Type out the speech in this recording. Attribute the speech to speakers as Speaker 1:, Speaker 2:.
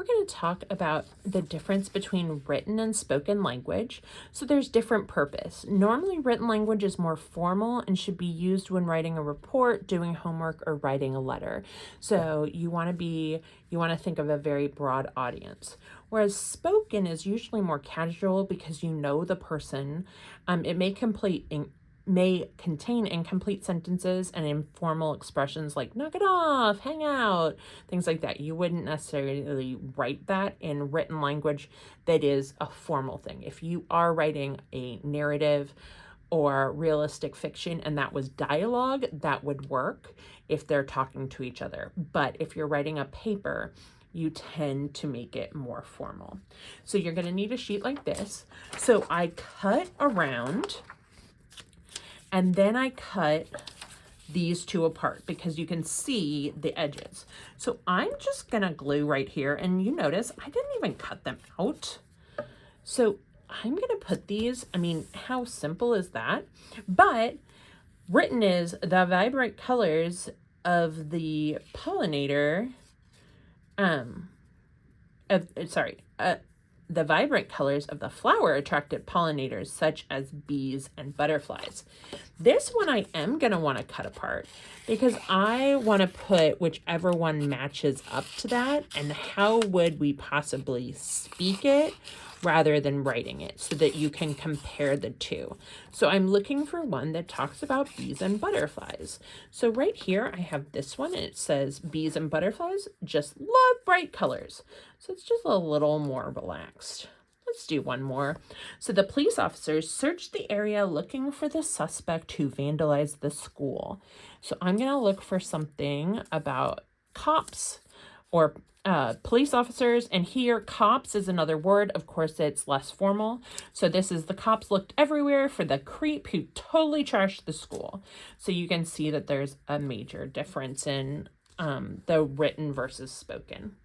Speaker 1: we're going to talk about the difference between written and spoken language. So there's different purpose. Normally, written language is more formal and should be used when writing a report, doing homework, or writing a letter. So you want to think of a very broad audience. Whereas spoken is usually more casual because you know the person. It may contain incomplete sentences and informal expressions like knock it off, hang out, things like that. You wouldn't necessarily write that in written language that is a formal thing. If you are writing a narrative or realistic fiction and that was dialogue, that would work if they're talking to each other. But if you're writing a paper, you tend to make it more formal. So you're going to need a sheet like this. So I cut around and then I cut these two apart because you can see the edges. So I'm just gonna glue right here, and you notice I didn't even cut them out. So I'm gonna put these, how simple is that? But written is the vibrant colors of the pollinator, the vibrant colors of the flower attracted pollinators such as bees and butterflies. This one I am going to want to cut apart because I want to put whichever one matches up to that, and how would we possibly speak it rather than writing it so that you can compare the two. So I'm looking for one that talks about bees and butterflies. So right here I have this one, and it says bees and butterflies just love bright colors. So it's just a little more relaxed. Let's do one more. So the police officers searched the area looking for the suspect who vandalized the school. So I'm going to look for something about cops or police officers, and here cops is another word. Of course, it's less formal. So this is the cops looked everywhere for the creep who totally trashed the school. So you can see that there's a major difference in the written versus spoken.